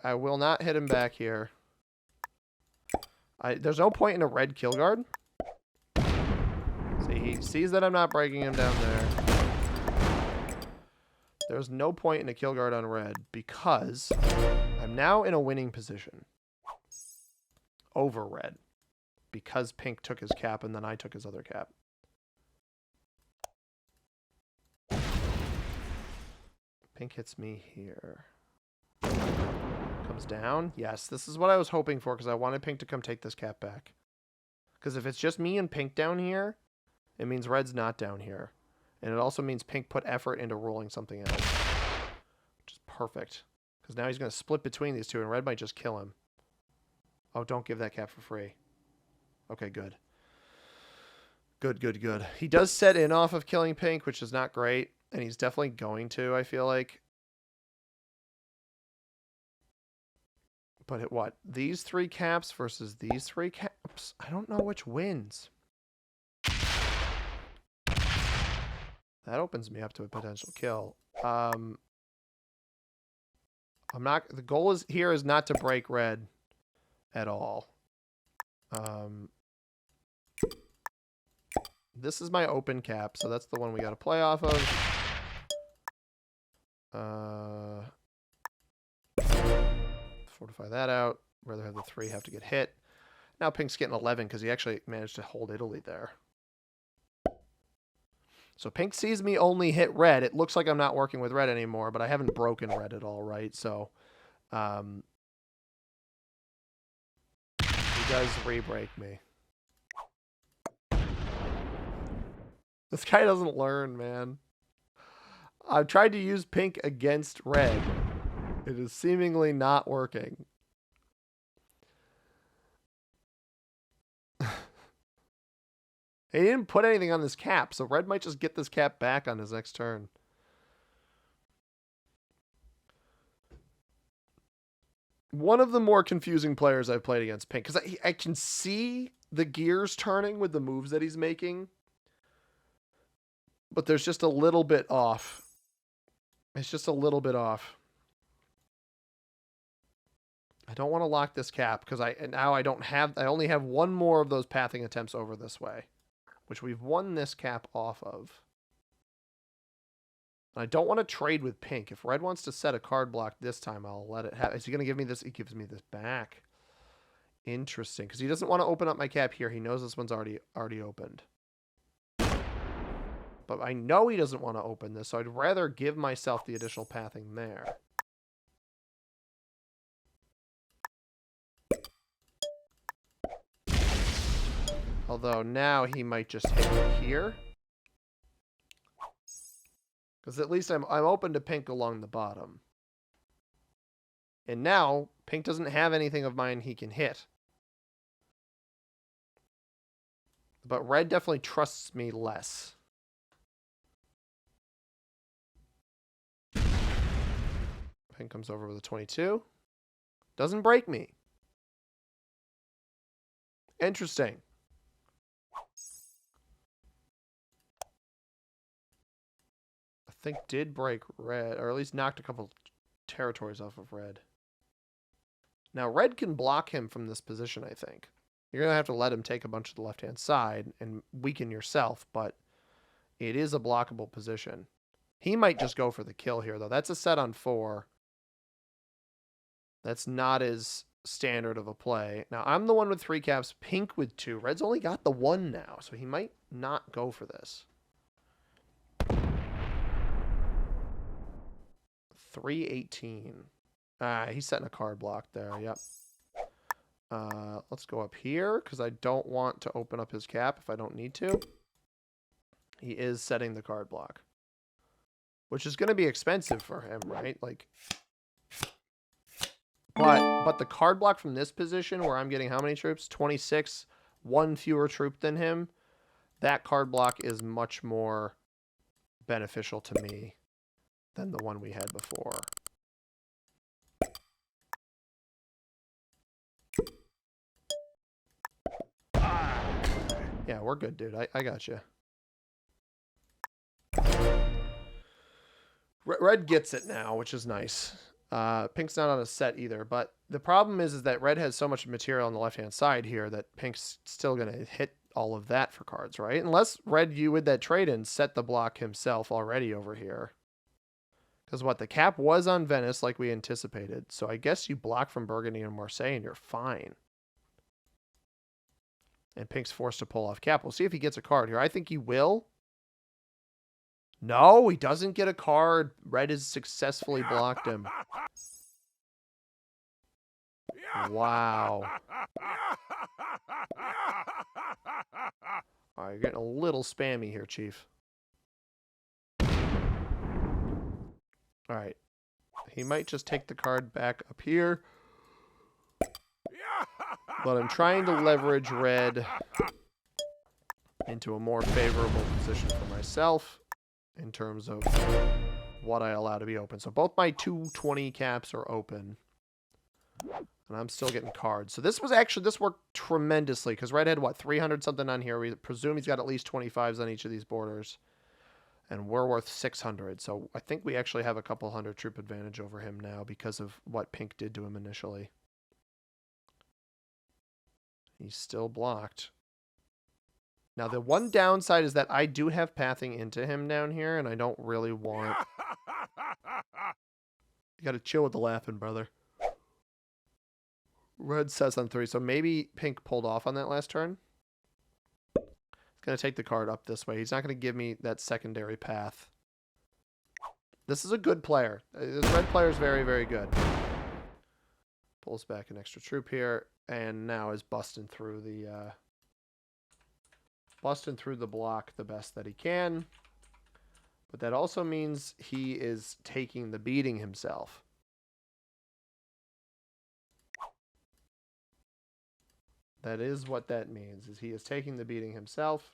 I will not hit him back here. There's no point in a red kill guard. See, he sees that I'm not breaking him down there. There's no point in a kill guard on red because I'm now in a winning position over red because pink took his cap and then I took his other cap. Pink hits me here. Comes down. Yes, this is what I was hoping for because I wanted pink to come take this cap back. Because if it's just me and pink down here, it means red's not down here. And it also means pink put effort into rolling something else. Which is perfect. Because now he's going to split between these two and red might just kill him. Oh, don't give that cap for free. Okay, good. Good, good, good. He does set in off of killing pink, which is not great. And he's definitely going to, I feel like. But at what? These 3 caps versus these 3 caps? I don't know which wins. That opens me up to a potential kill. I'm not. The goal here is not to break red at all. This is my open cap, so that's the one we got to play off of. Fortify that out. Rather have the 3 have to get hit. Now pink's getting 11 because he actually managed to hold Italy there. So pink sees me only hit red. It looks like I'm not working with red anymore, but I haven't broken red at all, right? So he does re-break me. This guy doesn't learn, man. I've tried to use pink against red. It is seemingly not working. He didn't put anything on this cap, so red might just get this cap back on his next turn. One of the more confusing players I've played against pink, because I can see the gears turning with the moves that he's making, but there's just a little bit off. It's just a little bit off. I don't want to lock this cap because I only have one more of those pathing attempts over this way, which we've won this cap off of. And I don't want to trade with pink. If red wants to set a card block this time, I'll let it have. Is he going to give me this? He gives me this back. Interesting, because he doesn't want to open up my cap here. He knows this one's already opened. But I know he doesn't want to open this, so I'd rather give myself the additional pathing there. Although now he might just hit me here. Because at least I'm open to pink along the bottom. And now pink doesn't have anything of mine he can hit. But red definitely trusts me less. Pink comes over with a 22. Doesn't break me. Interesting. I think did break red, or at least knocked a couple territories off of red. Now red can block him from this position, I think. You're going to have to let him take a bunch of the left-hand side and weaken yourself, but it is a blockable position. He might just go for the kill here, though. That's a set on 4. That's not as standard of a play. Now, I'm the one with 3 caps, pink with 2. Red's only got the 1 now, so he might not go for this. 318. He's setting a card block there. Yep. Let's go up here because I don't want to open up his cap if I don't need to. He is setting the card block, which is going to be expensive for him, right? Like, but the card block from this position where I'm getting how many troops? 26, 1 fewer troop than him. That card block is much more beneficial to me than the one we had before. Yeah, we're good, dude. I got you. Red gets it now, which is nice. Pink's not on a set either, but the problem is that red has so much material on the left-hand side here that pink's still going to hit all of that for cards, right? Unless red, you with that trade-in, set the block himself already over here. Because what, the cap was on Venice like we anticipated, so I guess you block from Burgundy and Marseille and you're fine. And pink's forced to pull off cap. We'll see if he gets a card here. I think he will. No, he doesn't get a card. Red has successfully blocked him. Wow. All right, you're getting a little spammy here, Chief. All right. He might just take the card back up here. But I'm trying to leverage red into a more favorable position for myself in terms of what I allow to be open. So both my 220 caps are open. And I'm still getting cards. So this worked tremendously because red had, what, 300 something on here. We presume he's got at least 25s on each of these borders. And we're worth 600. So I think we actually have a couple hundred troop advantage over him now because of what pink did to him initially. He's still blocked. Now, the one downside is that I do have pathing into him down here, and I don't really want... You gotta chill with the laughing, brother. Red sets on 3, so maybe pink pulled off on that last turn. He's gonna take the card up this way. He's not gonna give me that secondary path. This is a good player. This red player is very, very good. Pulls back an extra troop here. And now is busting through the block the best that he can. But that also means he is taking the beating himself. That is what that means, is he is taking the beating himself.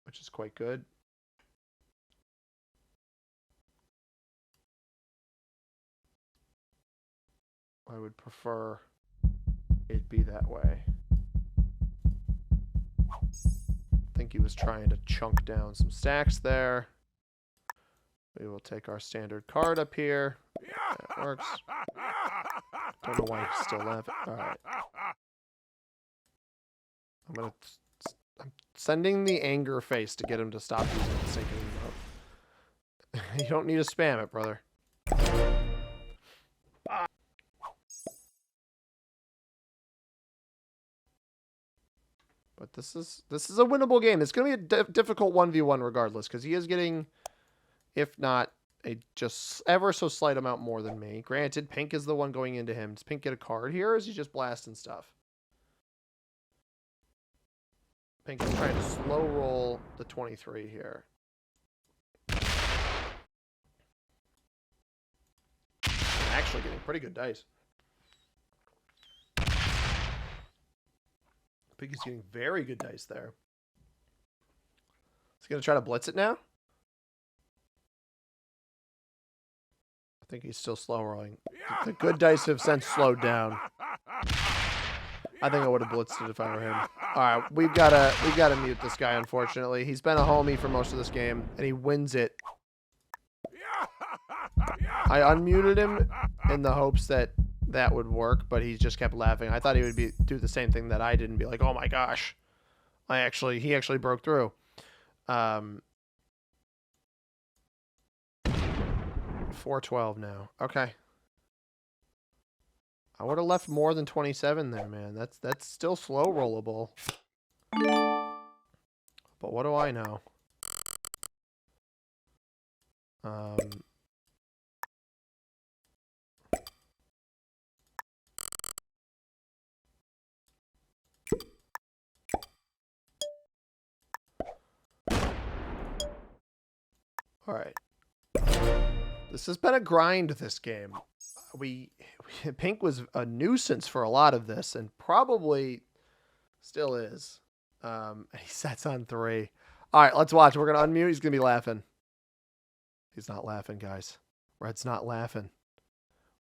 Which is quite good. I would prefer it be that way. I think he was trying to chunk down some stacks there. We will take our standard card up here. That works. Don't know why he's still laughing. All right. I'm sending the anger face to get him to stop using the sinking emote. You don't need to spam it, brother. But this is a winnable game. It's going to be a difficult 1v1 regardless, because he is getting, if not a just ever so slight amount more than me. Granted, pink is the one going into him. Does pink get a card here, or is he just blasting stuff? Pink is trying to slow roll the 23 here. Actually getting pretty good dice. Pink is getting very good dice there. He's going to try to blitz it now? I think he's still slow rolling. The good dice have since slowed down. I think I would have blitzed it if I were him. All right, we've got to mute this guy, unfortunately. He's been a homie for most of this game, and he wins it. I unmuted him in the hopes that that would work, but he just kept laughing. I thought he would do the same thing that I did and be like, "Oh my gosh, he actually broke through." 412 now. Okay. I would have left more than 27 there, man. That's still slow rollable. But what do I know? All right. This has been a grind, this game. Pink was a nuisance for a lot of this, and probably still is. He sets on 3. All right, let's watch. We're going to unmute. He's going to be laughing. He's not laughing, guys. Red's not laughing.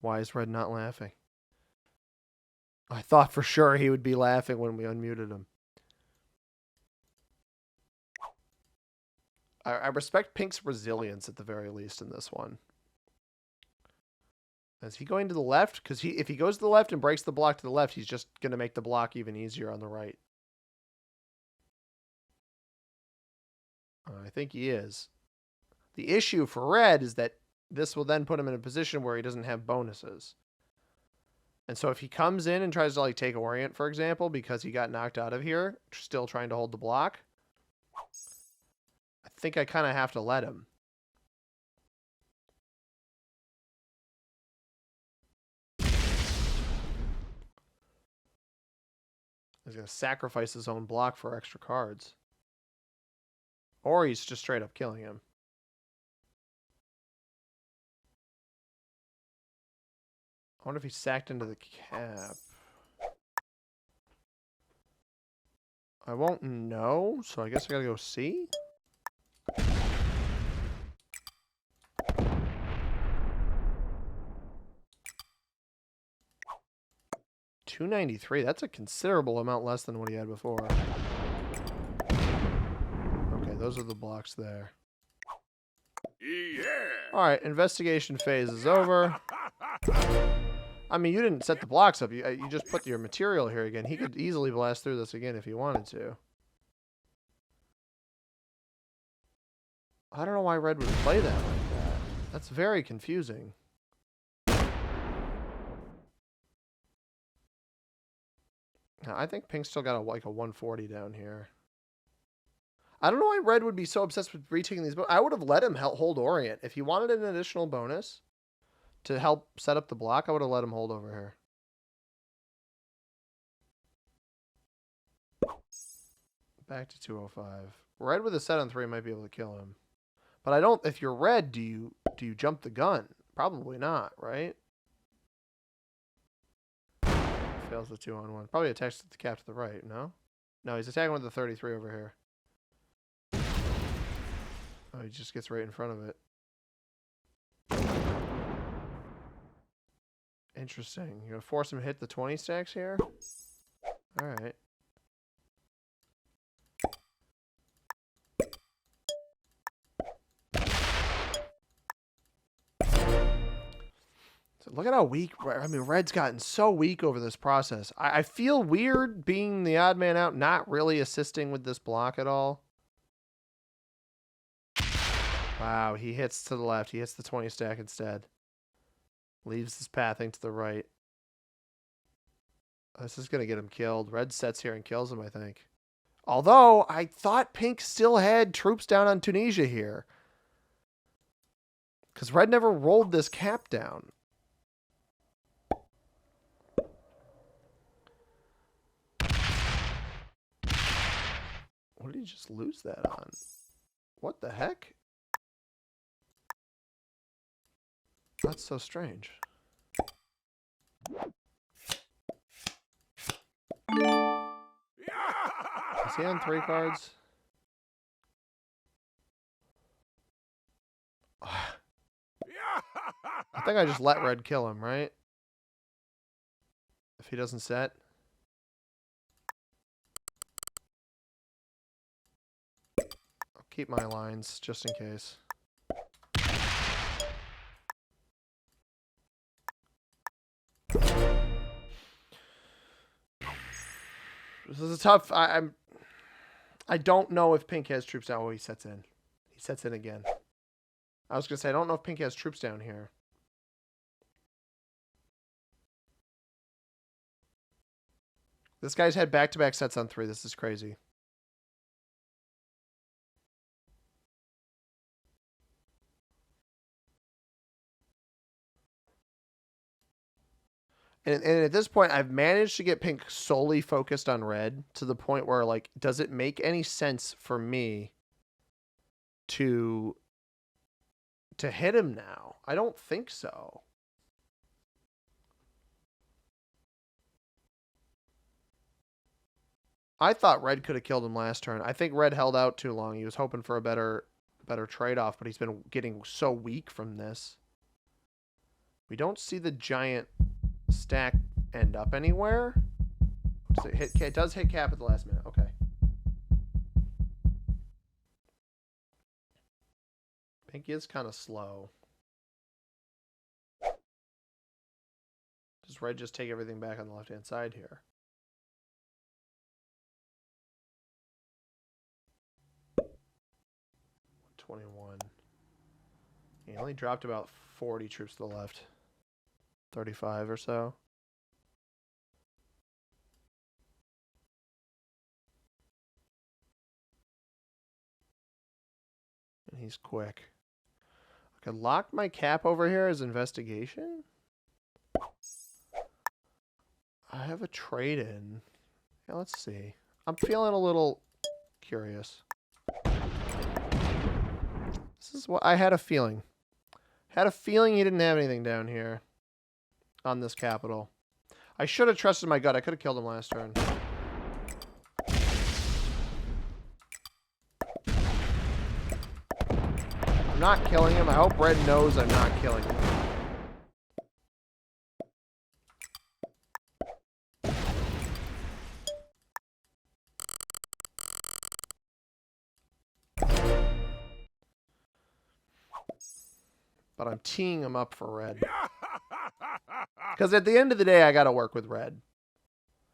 Why is Red not laughing? I thought for sure he would be laughing when we unmuted him. I respect Pink's resilience at the very least in this one. Is he going to the left? Because if he goes to the left and breaks the block to the left, he's just going to make the block even easier on the right. I think he is. The issue for Red is that this will then put him in a position where he doesn't have bonuses. And so if he comes in and tries to like take Orient, for example, because he got knocked out of here, still trying to hold the block, I think I kind of have to let him. He's going to sacrifice his own block for extra cards. Or he's just straight up killing him. I wonder if he sacked into the cap. I won't know, so I guess I gotta go see. $293. That's a considerable amount less than what he had before. Okay, those are the blocks there.
Yeah.
All right, investigation phase is over. I mean, you didn't set the blocks up. You just put your material here again. He could easily blast through this again if he wanted to. I don't know why Red would play that like that. That's very confusing. Now, I think Pink still got like a 140 down here. I don't know why Red would be so obsessed with retaking these, but I would have let him hold Orient. If he wanted an additional bonus to help set up the block, I would have let him hold over here. Back to 205. Red with a set on 3 might be able to kill him. But I don't, if you're Red, do you jump the gun? Probably not, right? Fails the 2-on-1. Probably attacks the cap to the right, no? No, he's attacking with the 33 over here. Oh, he just gets right in front of it. Interesting. You're going to force him to hit the 20 stacks here? Alright. So look at how weak, I mean, Red's gotten so weak over this process. I feel weird being the odd man out, not really assisting with this block at all. Wow, he hits to the left. He hits the 20 stack instead. Leaves his pathing to the right. This is going to get him killed. Red sets here and kills him, I think. Although, I thought Pink still had troops down on Tunisia here. Because Red never rolled this cap down. What did he just lose that on? What the heck? That's so strange. Is he on 3 cards? I think I just let Red kill him, right? If he doesn't set. I'll keep my lines just in case. This is a tough. I don't know if Pink has troops now. Oh, he sets in. He sets in again. I was going to say, I don't know if pink has troops down here. This guy's had back-to-back sets on 3. This is crazy. And at this point, I've managed to get pink solely focused on red to the point where, like, does it make any sense for me to hit him now? I don't think so. I thought red could have killed him last turn. I think red held out too long. He was hoping for a better trade-off, but he's been getting so weak from this. We don't see the giant stack end up anywhere. Does it hit? It does hit cap at the last minute. Okay. Pink is kind of slow. Does red just take everything back on the left-hand side here? He only dropped about 40 troops to the left. 35 or so. And he's quick. I could lock my cap over here as investigation. I have a trade in. Yeah, let's see. I'm feeling a little curious. This is what I had a feeling. Had a feeling he didn't have anything down here on this capital. I should have trusted my gut. I could have killed him last turn. I'm not killing him. I hope red knows I'm not killing him. But I'm teeing him up for red. Because at the end of the day, I got to work with red.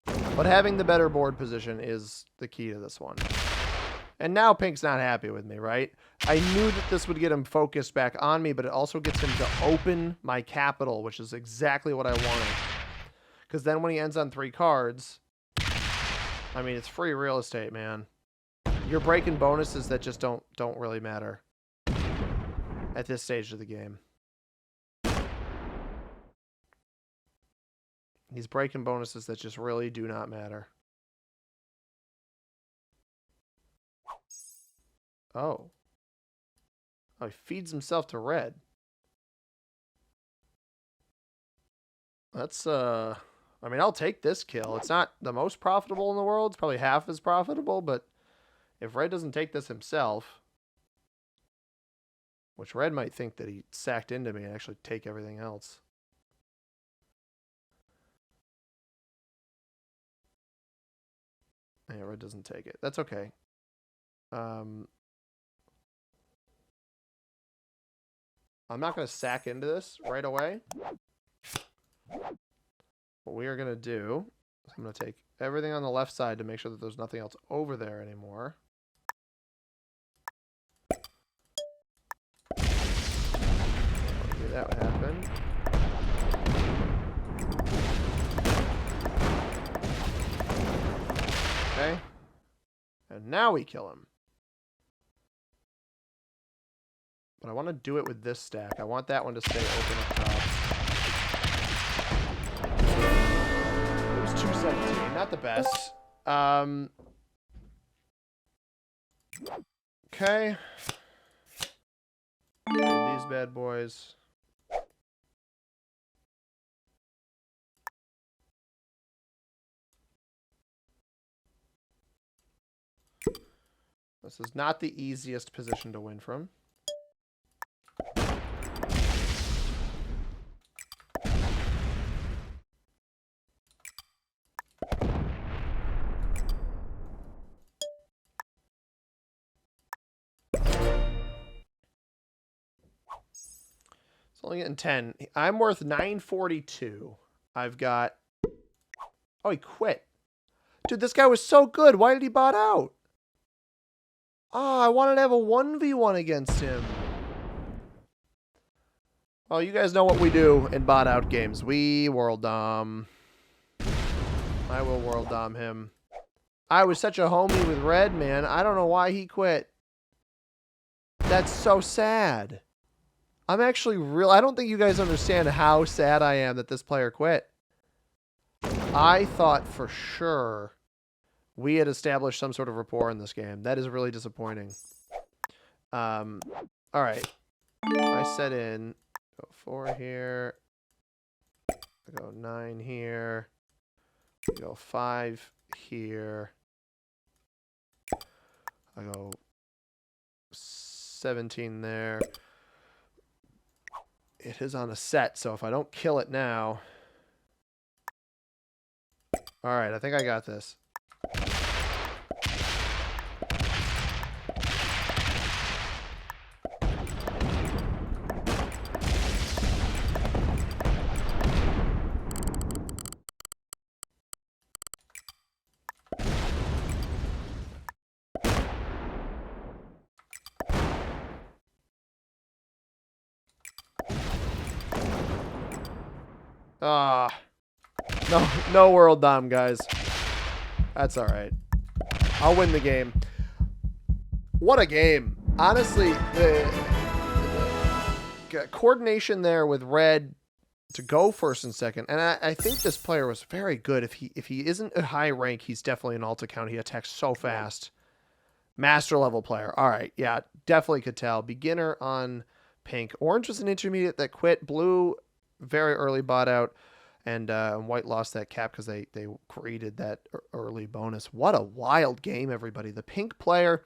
But having the better board position is the key to this one. And now pink's not happy with me, right? I knew that this would get him focused back on me, but it also gets him to open my capital, which is exactly what I wanted. Because then when he ends on 3 cards, I mean, it's free real estate, man. You're breaking bonuses that just don't really matter at this stage of the game. He's breaking bonuses that just really do not matter. Oh. Oh, he feeds himself to red. That's, I mean, I'll take this kill. It's not the most profitable in the world. It's probably half as profitable, but if red doesn't take this himself, which red might think that he sacked into me and actually take everything else. Yeah, red doesn't take it. That's okay. I'm not going to sack into this right away. What we are going to do is I'm going to take everything on the left side to make sure that there's nothing else over there anymore. That would happen. Okay. And now we kill him. But I want to do it with this stack. I want that one to stay open up top. It was 217. Not the best. Okay. These bad boys. This is not the easiest position to win from. It's only getting 10. I'm worth 942. I've got... Oh, he quit. Dude, this guy was so good. Why did he bot out? Oh, I wanted to have a 1v1 against him. Well, you guys know what we do in bot out games. We world dom. I will world dom him. I was such a homie with Red, man. I don't know why he quit. That's so sad. I'm actually I don't think you guys understand how sad I am that this player quit. I thought for sure we had established some sort of rapport in this game. That is really disappointing. All right. I set in. Go 4 here. I go 9 here. I go 5 here. I go 17 there. It is on a set, so if I don't kill it now... Alright, I think I got this. Ah. No world dom, guys. That's alright. I'll win the game. What a game. Honestly, the coordination there with Red to go first and second. And I think this player was very good. If he isn't a high rank, he's definitely an alt account. He attacks so fast. Master level player. All right. Yeah, definitely could tell. Beginner on pink. Orange was an intermediate that quit. Blue, very early bot out. And white lost that cap because they created that early bonus. What a wild game, everybody. The pink player,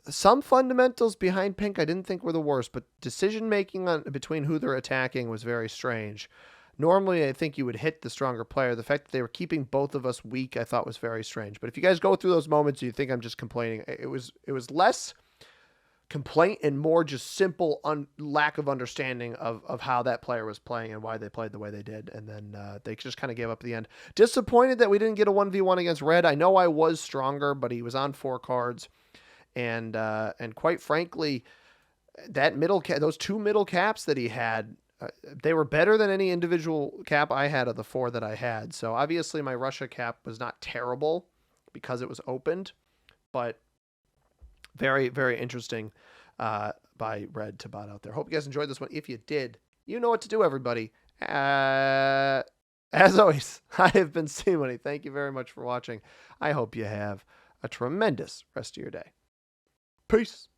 some fundamentals behind pink I didn't think were the worst, but decision-making between who they're attacking was very strange. Normally, I think you would hit the stronger player. The fact that they were keeping both of us weak, I thought was very strange. But if you guys go through those moments, you think I'm just complaining. It was less complaint and more just simple lack of understanding of how that player was playing and why they played the way they did. And then they just kind of gave up at the end. Disappointed that we didn't get a 1v1 against Red. I know I was stronger, but he was on 4 cards. And quite frankly, that those 2 middle caps that he had, they were better than any individual cap I had of the 4 that I had. So obviously my Russia cap was not terrible because it was opened, but very, very interesting by Red to bot out there. Hope you guys enjoyed this one. If you did, you know what to do, everybody. As always, I have been C-Money. Thank you very much for watching. I hope you have a tremendous rest of your day. Peace.